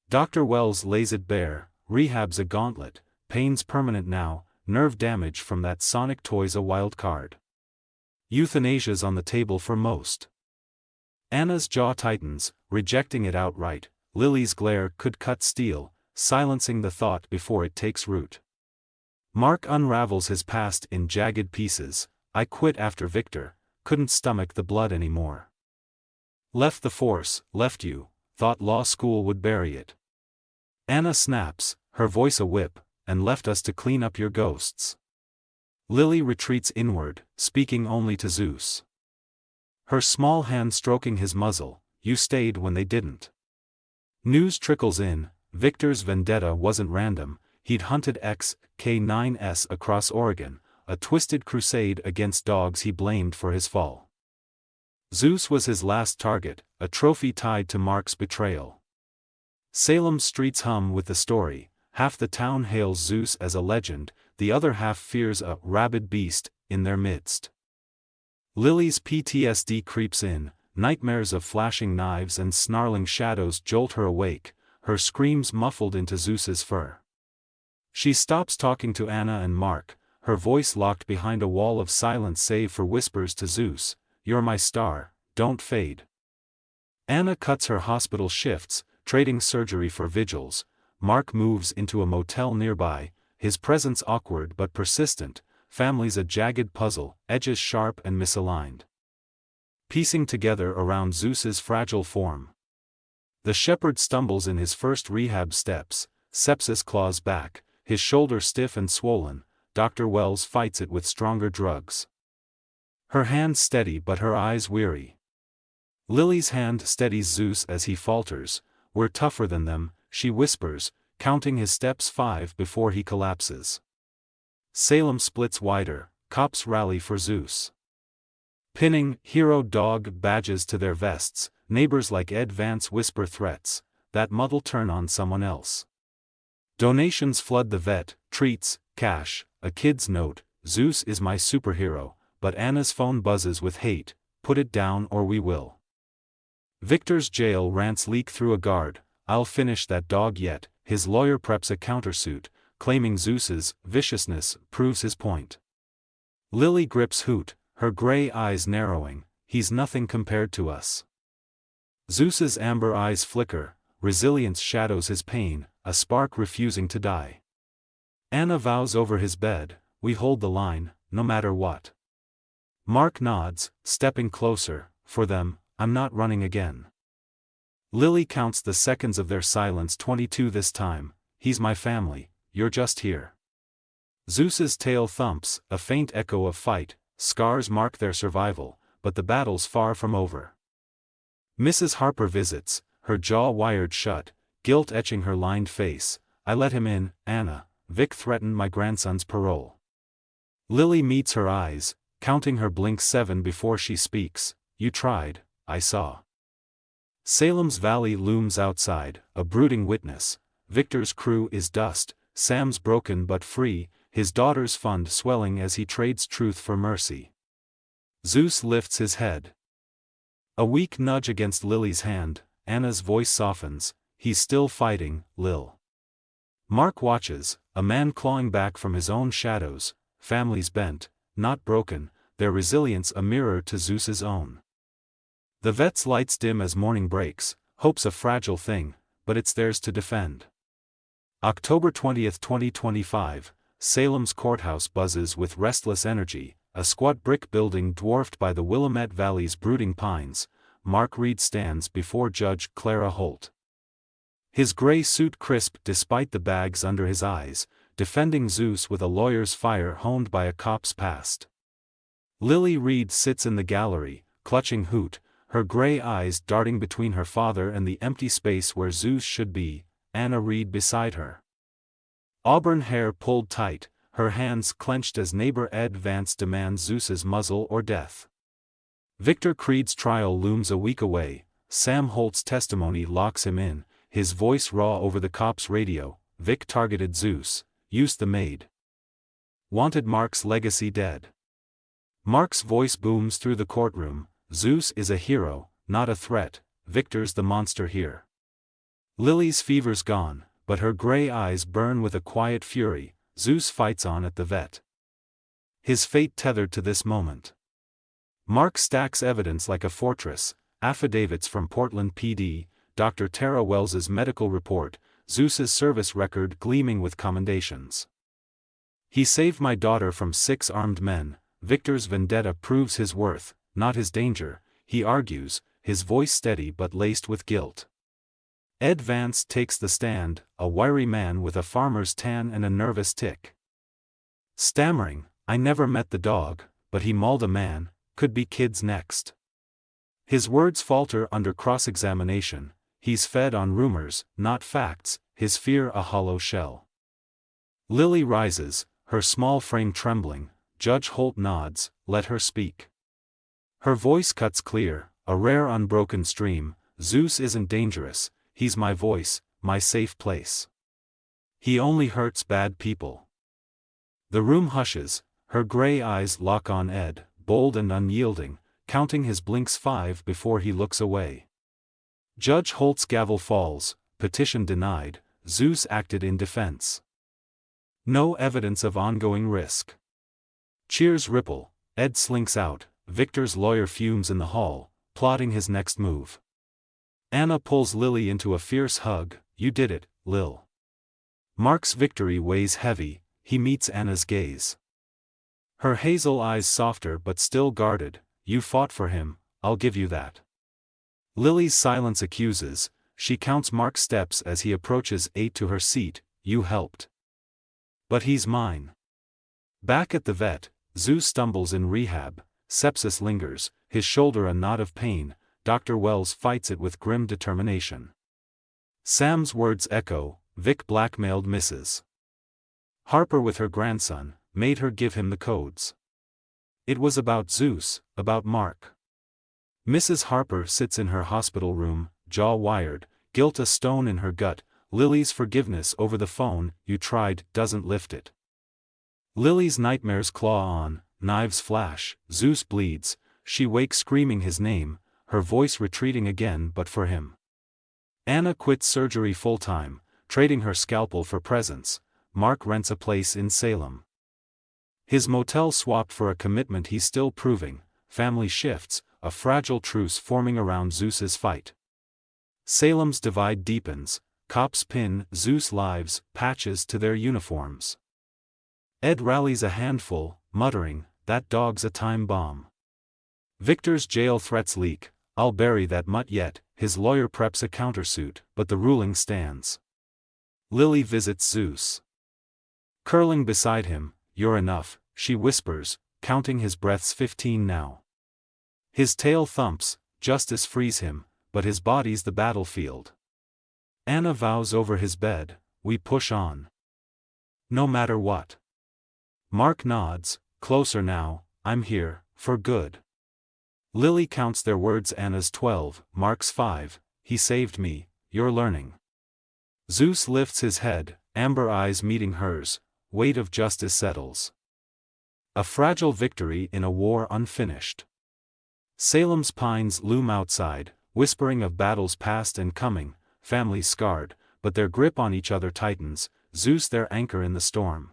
Dr. Wells lays it bare, rehab's a gauntlet, pain's permanent now, nerve damage from that sonic toy's a wild card. Euthanasia's on the table for most. Anna's jaw tightens, rejecting it outright. Lily's glare could cut steel, silencing the thought before it takes root. Mark unravels his past in jagged pieces. "I quit after Victor, couldn't stomach the blood anymore. Left the force, left you, thought law school would bury it." Anna snaps, her voice a whip, "and left us to clean up your ghosts." Lily retreats inward, speaking only to Zeus. Her small hand stroking his muzzle, "You stayed when they didn't." News trickles in, Victor's vendetta wasn't random, he'd hunted XK9s across Oregon, a twisted crusade against dogs he blamed for his fall. Zeus was his last target, a trophy tied to Mark's betrayal. Salem's streets hum with the story, half the town hails Zeus as a legend, the other half fears a rabid beast in their midst. Lily's PTSD creeps in, nightmares of flashing knives and snarling shadows jolt her awake, her screams muffled into Zeus's fur. She stops talking to Anna and Mark, her voice locked behind a wall of silence save for whispers to Zeus, "You're my star, don't fade." Anna cuts her hospital shifts, trading surgery for vigils. Mark moves into a motel nearby, his presence awkward but persistent, families a jagged puzzle, edges sharp and misaligned. Piecing together around Zeus's fragile form. The shepherd stumbles in his first rehab steps, sepsis claws back, his shoulder stiff and swollen. Dr. Wells fights it with stronger drugs. Her hand steady but her eyes weary. Lily's hand steadies Zeus as he falters, "We're tougher than them," she whispers, counting his steps 5 before he collapses. Salem splits wider, cops rally for Zeus. Pinning hero dog badges to their vests, neighbors like Ed Vance whisper threats, that mudd'll turn on someone else. Donations flood the vet, treats, cash, a kid's note, "Zeus is my superhero," but Anna's phone buzzes with hate, "Put it down or we will." Victor's jail rants leak through a guard, "I'll finish that dog yet." His lawyer preps a countersuit, claiming Zeus's viciousness proves his point. Lily grips Hoot, her gray eyes narrowing, "He's nothing compared to us." Zeus's amber eyes flicker, resilience shadows his pain, a spark refusing to die. Anna vows over his bed, "We hold the line, no matter what." Mark nods, stepping closer, for them, I'm not running again. Lily counts the seconds of their silence. 22 this time, he's my family, you're just here. Zeus's tail thumps, a faint echo of fight, scars mark their survival, but the battle's far from over. Mrs. Harper visits, her jaw wired shut, guilt etching her lined face. I let him in, Anna. Vic threatened my grandson's parole. Lily meets her eyes, counting her blink 7 before she speaks. You tried, I saw. Salem's Valley looms outside, a brooding witness. Victor's crew is dust, Sam's broken but free, his daughter's fund swelling as he trades truth for mercy. Zeus lifts his head. A weak nudge against Lily's hand, Anna's voice softens. He's still fighting, Lil. Mark watches, a man clawing back from his own shadows, families bent, not broken, their resilience a mirror to Zeus's own. The vet's lights dim as morning breaks, hope's a fragile thing, but it's theirs to defend. October 20, 2025, Salem's courthouse buzzes with restless energy, a squat brick building dwarfed by the Willamette Valley's brooding pines. Mark Reed stands before Judge Clara Holt. His gray suit crisp despite the bags under his eyes, defending Zeus with a lawyer's fire honed by a cop's past. Lily Reed sits in the gallery, clutching Hoot, her gray eyes darting between her father and the empty space where Zeus should be, Anna Reed beside her. Auburn hair pulled tight, her hands clenched as neighbor Ed Vance demands Zeus's muzzle or death. Victor Creed's trial looms a week away, Sam Holt's testimony locks him in, his voice raw over the cop's radio. Vic targeted Zeus, used the maid. Wanted Mark's legacy dead. Mark's voice booms through the courtroom. Zeus is a hero, not a threat, Victor's the monster here. Lily's fever's gone, but her gray eyes burn with a quiet fury. Zeus fights on at the vet. His fate tethered to this moment. Mark stacks evidence like a fortress, affidavits from Portland PD, Dr. Tara Wells's medical report, Zeus's service record gleaming with commendations. He saved my daughter from 6 armed men. Victor's vendetta proves his worth, not his danger, he argues, his voice steady but laced with guilt. Ed Vance takes the stand, a wiry man with a farmer's tan and a nervous tic. Stammering, I never met the dog, but he mauled a man, could be kids next. His words falter under cross-examination. He's fed on rumors, not facts, his fear a hollow shell. Lily rises, her small frame trembling. Judge Holt nods, let her speak. Her voice cuts clear, a rare unbroken stream. Zeus isn't dangerous, he's my voice, my safe place. He only hurts bad people. The room hushes, her gray eyes lock on Ed, bold and unyielding, counting his blinks 5 before he looks away. Judge Holt's gavel falls, petition denied, Zeus acted in defense. No evidence of ongoing risk. Cheers ripple, Ed slinks out, Victor's lawyer fumes in the hall, plotting his next move. Anna pulls Lily into a fierce hug. You did it, Lil. Mark's victory weighs heavy, he meets Anna's gaze. Her hazel eyes softer but still guarded. You fought for him, I'll give you that. Lily's silence accuses, she counts Mark's steps as he approaches 8 to her seat. You helped. But he's mine. Back at the vet, Zeus stumbles in rehab, sepsis lingers, his shoulder a knot of pain. Dr. Wells fights it with grim determination. Sam's words echo, Vic blackmailed Mrs. Harper with her grandson, made her give him the codes. It was about Zeus, about Mark. Mrs. Harper sits in her hospital room, jaw wired, guilt a stone in her gut. Lily's forgiveness over the phone, you tried, doesn't lift it. Lily's nightmares claw on, knives flash, Zeus bleeds, she wakes screaming his name, her voice retreating again but for him. Anna quits surgery full-time, trading her scalpel for presents. Mark rents a place in Salem. His motel swapped for a commitment he's still proving. Family shifts, a fragile truce forming around Zeus's fight. Salem's divide deepens, cops pin Zeus lives, patches to their uniforms. Ed rallies a handful, muttering, that dog's a time bomb. Victor's jail threats leak, I'll bury that mutt yet, his lawyer preps a countersuit, but the ruling stands. Lily visits Zeus. Curling beside him, you're enough, she whispers, counting his breaths 15 now. His tail thumps, justice frees him, but his body's the battlefield. Anna vows over his bed, we push on. No matter what. Mark nods, closer now, I'm here, for good. Lily counts their words. Anna's 12, Mark's 5, he saved me, you're learning. Zeus lifts his head, amber eyes meeting hers, weight of justice settles. A fragile victory in a war unfinished. Salem's pines loom outside, whispering of battles past and coming, families scarred, but their grip on each other tightens, Zeus their anchor in the storm.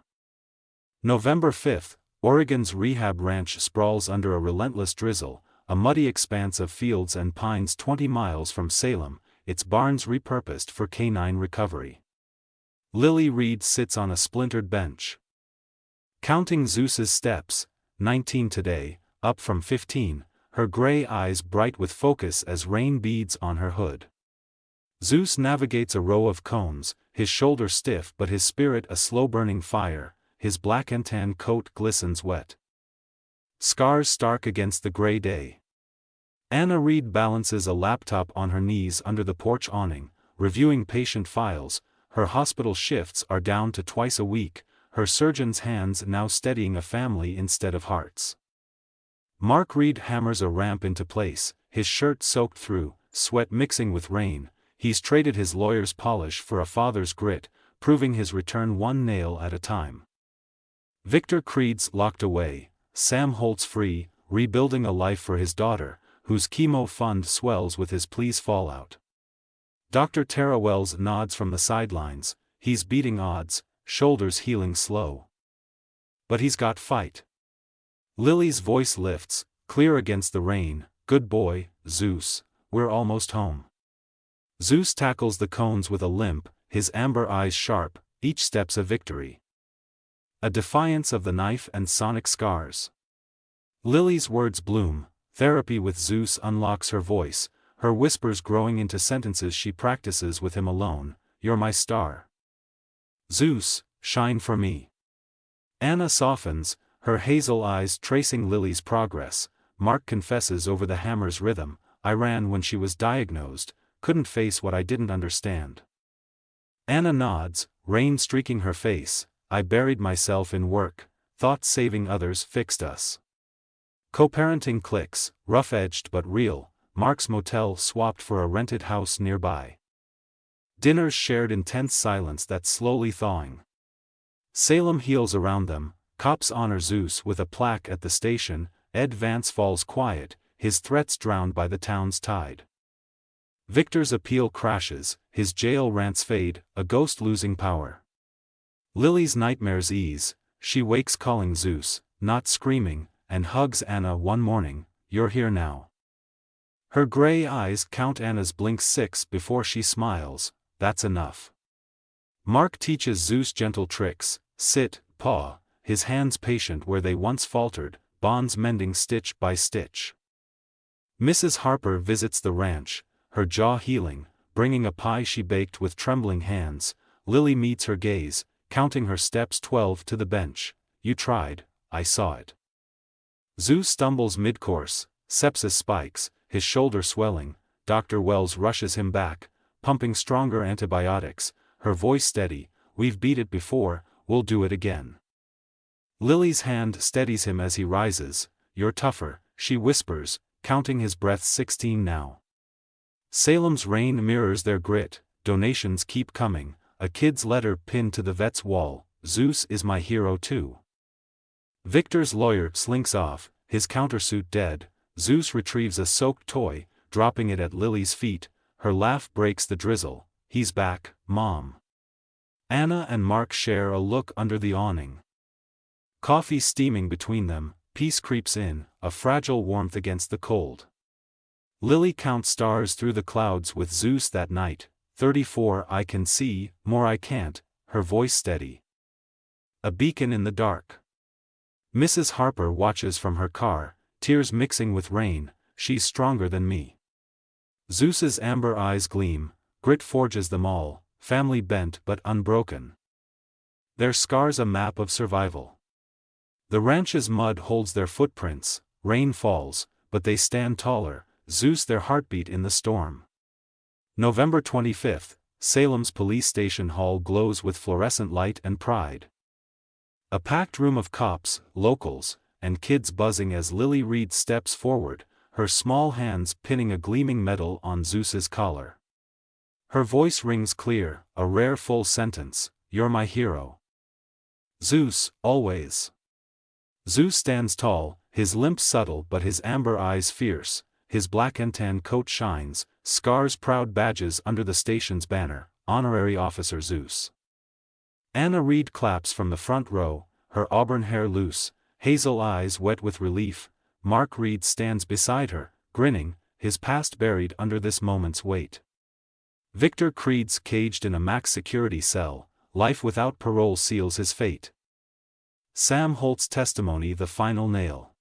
November 5, Oregon's rehab ranch sprawls under a relentless drizzle, a muddy expanse of fields and pines 20 miles from Salem, its barns repurposed for canine recovery. Lily Reed sits on a splintered bench. Counting Zeus's steps, 19 today, up from 15, her gray eyes bright with focus as rain beads on her hood. Zeus navigates a row of cones, his shoulder stiff but his spirit a slow-burning fire, his black and tan coat glistens wet. Scars stark against the gray day. Anna Reed balances a laptop on her knees under the porch awning, reviewing patient files. Her hospital shifts are down to twice a week, her surgeon's hands now steadying a family instead of hearts. Mark Reed hammers a ramp into place, his shirt soaked through, sweat mixing with rain. He's traded his lawyer's polish for a father's grit, proving his return one nail at a time. Victor Creed's locked away, Sam Holt's free, rebuilding a life for his daughter, whose chemo fund swells with his pleas fallout. Dr. Tara Wells nods from the sidelines, he's beating odds, shoulders healing slow. But he's got fight. Lily's voice lifts, clear against the rain, good boy, Zeus, we're almost home. Zeus tackles the cones with a limp, his amber eyes sharp, each step's a victory. A defiance of the knife and sonic scars. Lily's words bloom, therapy with Zeus unlocks her voice, her whispers growing into sentences she practices with him alone, you're my star. Zeus, shine for me. Anna softens, her hazel eyes tracing Lily's progress. Mark confesses over the hammer's rhythm, I ran when she was diagnosed, couldn't face what I didn't understand. Anna nods, rain streaking her face, I buried myself in work, thought saving others fixed us. Co-parenting clicks, rough-edged but real, Mark's motel swapped for a rented house nearby. Dinners shared in tense silence that's slowly thawing. Salem heals around them, cops honor Zeus with a plaque at the station, Ed Vance falls quiet, his threats drowned by the town's tide. Victor's appeal crashes, his jail rants fade, a ghost losing power. Lily's nightmares ease, she wakes calling Zeus, not screaming, and hugs Anna one morning, you're here now. Her gray eyes count Anna's blink 6 before she smiles, that's enough. Mark teaches Zeus gentle tricks, sit, paw, his hands patient where they once faltered, bonds mending stitch by stitch. Mrs. Harper visits the ranch, her jaw healing, bringing a pie she baked with trembling hands. Lily meets her gaze, counting her steps 12 to the bench, you tried, I saw it. Zeus stumbles mid-course, sepsis spikes, his shoulder swelling, Dr. Wells rushes him back, pumping stronger antibiotics, her voice steady, we've beat it before, we'll do it again. Lily's hand steadies him as he rises, you're tougher, she whispers, counting his breath 16 now. Salem's rain mirrors their grit, donations keep coming, a kid's letter pinned to the vet's wall, Zeus is my hero too. Victor's lawyer slinks off, his countersuit dead, Zeus retrieves a soaked toy, dropping it at Lily's feet, her laugh breaks the drizzle, he's back, Mom. Anna and Mark share a look under the awning. Coffee steaming between them, peace creeps in, a fragile warmth against the cold. Lily counts stars through the clouds with Zeus that night, 34 I can see, more I can't, her voice steady. A beacon in the dark. Mrs. Harper watches from her car, tears mixing with rain, she's stronger than me. Zeus's amber eyes gleam, grit forges them all, family bent but unbroken. Their scars a map of survival. The ranch's mud holds their footprints, rain falls, but they stand taller, Zeus their heartbeat in the storm. November 25th, Salem's police station hall glows with fluorescent light and pride. A packed room of cops, locals, and kids buzzing as Lily Reed steps forward, her small hands pinning a gleaming medal on Zeus's collar. Her voice rings clear, a rare full sentence, "You're my hero." Zeus, always. Zeus stands tall, his limp subtle but his amber eyes fierce, his black and tan coat shines, scars proud badges under the station's banner, Honorary Officer Zeus. Anna Reed claps from the front row, her auburn hair loose, hazel eyes wet with relief. Mark Reed stands beside her, grinning, his past buried under this moment's weight. Victor Creed's caged in a max security cell, life without parole seals his fate. Sam Holt's testimony the final nail.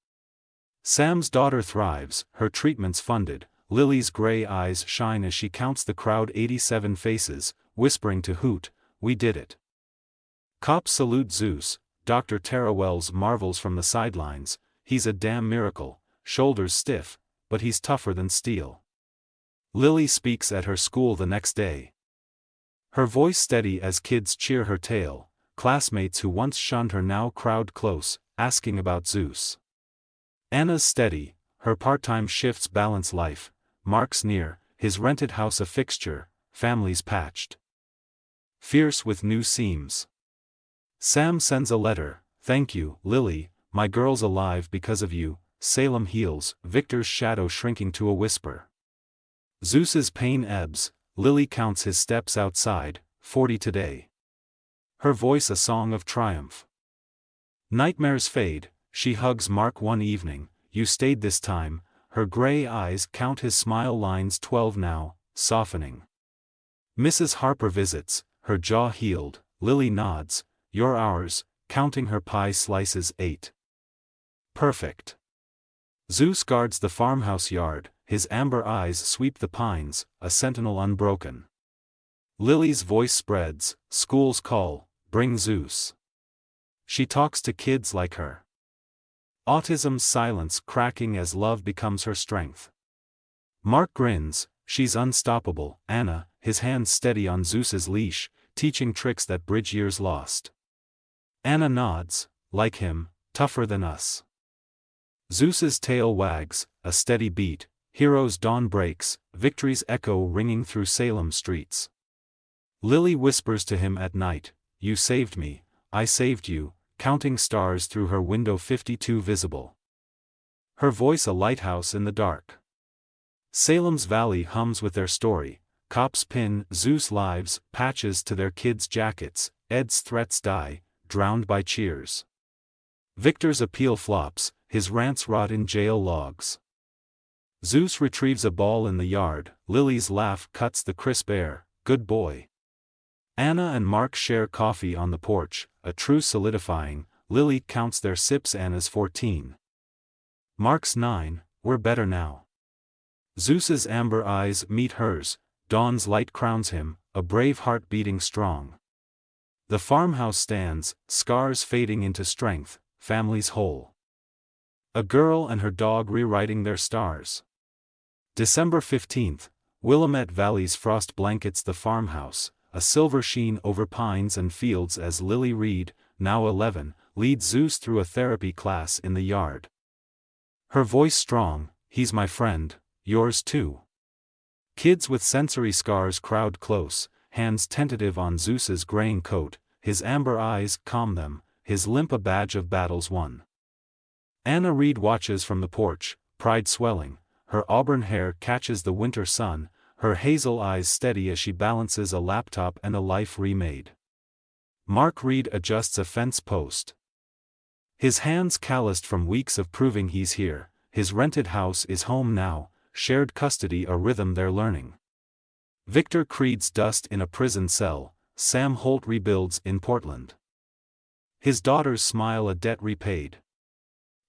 Sam's daughter thrives, her treatments funded, Lily's gray eyes shine as she counts the crowd 87 faces, whispering to Hoot, "We did it." Cops salute Zeus, Dr. Tara Wells marvels from the sidelines, "He's a damn miracle, shoulders stiff, but he's tougher than steel." Lily speaks at her school the next day. Her voice steady as kids cheer her tale, classmates who once shunned her now crowd close, asking about Zeus. Anna's steady, her part-time shifts balance life, Mark's near, his rented house a fixture, families patched. Fierce with new seams. Sam sends a letter, "Thank you, Lily, my girl's alive because of you." Salem heals, Victor's shadow shrinking to a whisper. Zeus's pain ebbs, Lily counts his steps outside, 40 today. Her voice a song of triumph. Nightmares fade, she hugs Mark one evening, "You stayed this time." Her gray eyes count his smile lines 12 now, softening. Mrs. Harper visits, her jaw healed, Lily nods, "You're ours," counting her pie slices 8. Perfect. Zeus guards the farmhouse yard, his amber eyes sweep the pines, a sentinel unbroken. Lily's voice spreads, schools call, "Bring Zeus." She talks to kids like her. Autism's silence cracking as love becomes her strength. Mark grins, she's unstoppable. Anna, his hands steady on Zeus's leash, teaching tricks that bridge years lost. Anna nods, like him, tougher than us. Zeus's tail wags, a steady beat, hero's dawn breaks, victory's echo ringing through Salem streets. Lily whispers to him at night, "You saved me, I saved you," counting stars through her window 52 visible. Her voice a lighthouse in the dark. Salem's valley hums with their story, cops pin Zeus lives patches to their kids' jackets, Ed's threats die, drowned by cheers. Victor's appeal flops, his rants rot in jail logs. Zeus retrieves a ball in the yard, Lily's laugh cuts the crisp air, "Good boy." Anna and Mark share coffee on the porch, a truce solidifying, Lily counts their sips. Anna's 14. Mark's 9, "We're better now." Zeus's amber eyes meet hers, dawn's light crowns him, a brave heart beating strong. The farmhouse stands, scars fading into strength, families whole. A girl and her dog rewriting their stars. December 15th, Willamette Valley's frost blankets the farmhouse, a silver sheen over pines and fields as Lily Reed, now 11, leads Zeus through a therapy class in the yard. Her voice strong, "He's my friend, yours too." Kids with sensory scars crowd close, hands tentative on Zeus's graying coat, his amber eyes calm them, his limp a badge of battles won. Anna Reed watches from the porch, pride swelling, her auburn hair catches the winter sun, her hazel eyes steady as she balances a laptop and a life remade. Mark Reed adjusts a fence post. His hands calloused from weeks of proving he's here, his rented house is home now, shared custody a rhythm they're learning. Victor Creed's dust in a prison cell, Sam Holt rebuilds in Portland. His daughter's smile a debt repaid.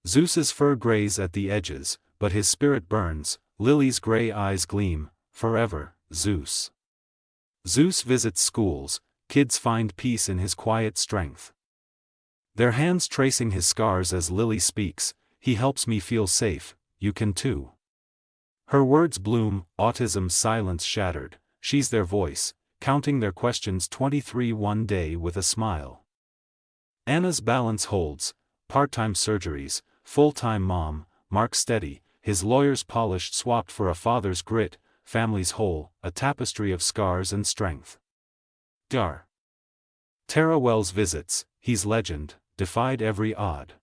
Zeus's fur grays at the edges, but his spirit burns, Lily's gray eyes gleam, forever, Zeus. Zeus visits schools, kids find peace in his quiet strength. Their hands tracing his scars as Lily speaks, he helps me feel safe, you can too. Her words bloom, autism's silence shattered, she's their voice, counting their questions 23 one day with a smile. Anna's balance holds, part-time surgeries, full-time mom, Mark steady, his lawyer's polished swapped for a father's grit, family's whole, a tapestry of scars and strength. Dar. Tara Wells visits, he's legend, defied every odd.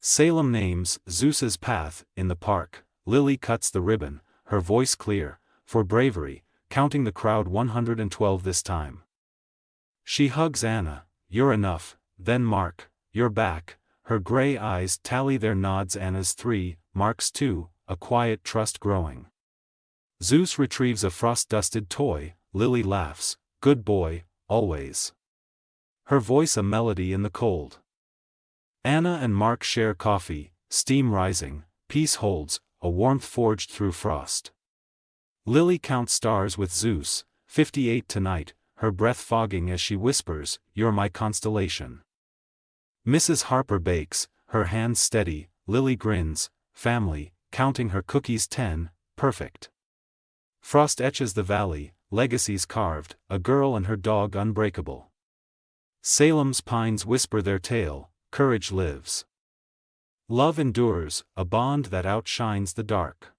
Salem names, Zeus's path, in the park, Lily cuts the ribbon, her voice clear, for bravery, counting the crowd 112 this time. She hugs Anna, you're enough, then Mark, you're back, her gray eyes tally their nods. Anna's 3, Mark's 2, a quiet trust growing. Zeus retrieves a frost-dusted toy, Lily laughs, good boy, always. Her voice a melody in the cold. Anna and Mark share coffee, steam rising, peace holds, a warmth forged through frost. Lily counts stars with Zeus, 58 tonight, her breath fogging as she whispers, you're my constellation. Mrs. Harper bakes, her hands steady, Lily grins, family, counting her cookies 10, perfect. Frost etches the valley, legacies carved, a girl and her dog unbreakable. Salem's pines whisper their tale, courage lives. Love endures, a bond that outshines the dark.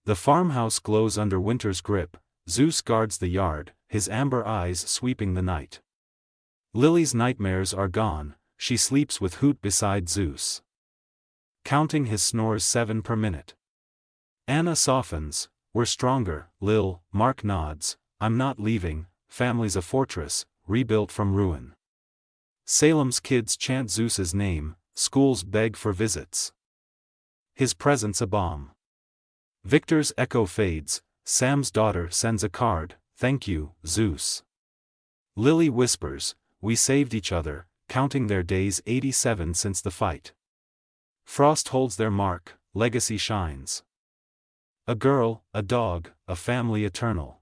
The farmhouse glows under winter's grip, Zeus guards the yard, his amber eyes sweeping the night. Lily's nightmares are gone, she sleeps with Hoot beside Zeus, counting his snores 7 per minute. Anna softens, we're stronger, Lil, Mark nods, I'm not leaving, family's a fortress, rebuilt from ruin. Salem's kids chant Zeus's name, schools beg for visits. His presence a balm. Victor's echo fades, Sam's daughter sends a card, thank you, Zeus. Lily whispers, we saved each other, counting their days 87 since the fight. Frost holds their mark, legacy shines. A girl, a dog, a family eternal.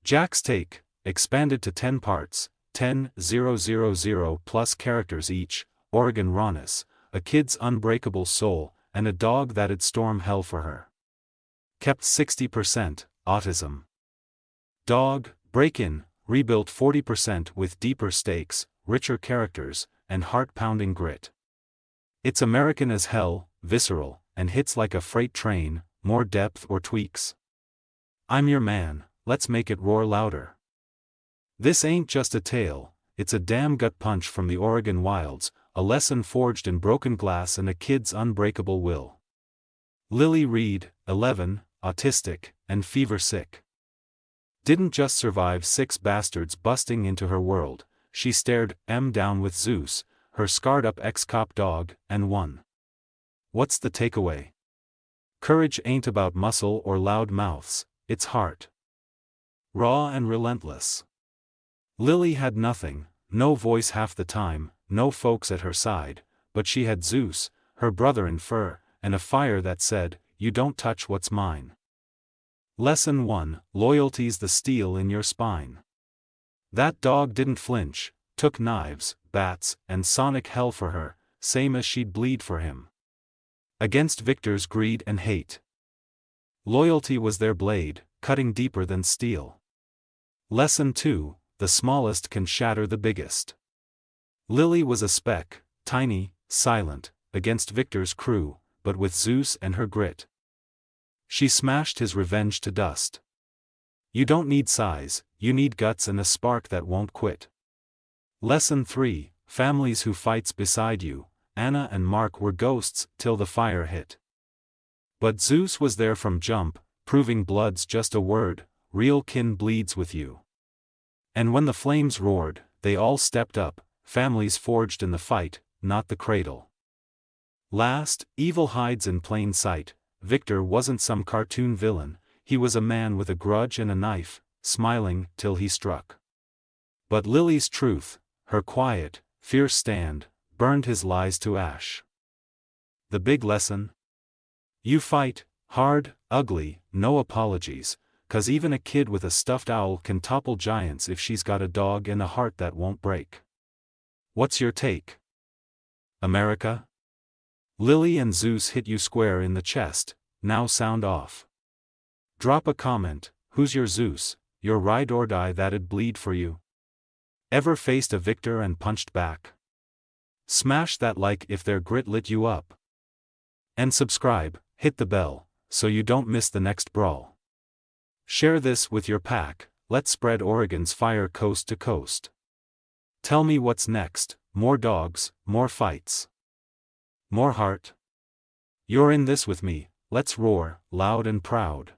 Jack's take, expanded to 10 parts, 10,000 plus characters each, Oregon rawness, a kid's unbreakable soul, and a dog that'd storm hell for her. Kept 60%, autism. Dog, break-in, rebuilt 40% with deeper stakes, richer characters, and heart-pounding grit. It's American as hell, visceral, and hits like a freight train, more depth or tweaks. I'm your man, let's make it roar louder. This ain't just a tale, it's a damn gut punch from the Oregon wilds, a lesson forged in broken glass and a kid's unbreakable will. Lily Reed, 11, autistic, and fever-sick. Didn't just survive 6 bastards busting into her world, she stared down with Zeus, her scarred-up ex-cop dog, and won. What's the takeaway? Courage ain't about muscle or loud mouths, it's heart. Raw and relentless. Lily had nothing, no voice half the time, no folks at her side, but she had Zeus, her brother in fur, and a fire that said, you don't touch what's mine. Lesson 1, loyalty's the steel in your spine. That dog didn't flinch, took knives, bats, and sonic hell for her, same as she'd bleed for him. Against Victor's greed and hate. Loyalty was their blade, cutting deeper than steel. Lesson 2, the smallest can shatter the biggest. Lily was a speck, tiny, silent, against Victor's crew, but with Zeus and her grit. She smashed his revenge to dust. You don't need size, you need guts and a spark that won't quit. Lesson 3, families who fights beside you. Anna and Mark were ghosts till the fire hit. But Zeus was there from jump, proving blood's just a word, real kin bleeds with you. And when the flames roared, they all stepped up, families forged in the fight, not the cradle. Last, evil hides in plain sight. Victor wasn't some cartoon villain, he was a man with a grudge and a knife, smiling till he struck. But Lily's truth, her quiet, fierce stand, burned his lies to ash. the big lesson? You fight, hard, ugly, no apologies, 'cause even a kid with a stuffed owl can topple giants if she's got a dog and a heart that won't break. What's your take? America? Lily and Zeus hit you square in the chest, now sound off. Drop a comment, who's your Zeus, your ride or die that'd bleed for you? Ever faced a victor and punched back? Smash that like if their grit lit you up. And subscribe, hit the bell, so you don't miss the next brawl. Share this with your pack, let's spread Oregon's fire coast to coast. Tell me what's next, more dogs, more fights. More heart? You're in this with me, let's roar, loud and proud.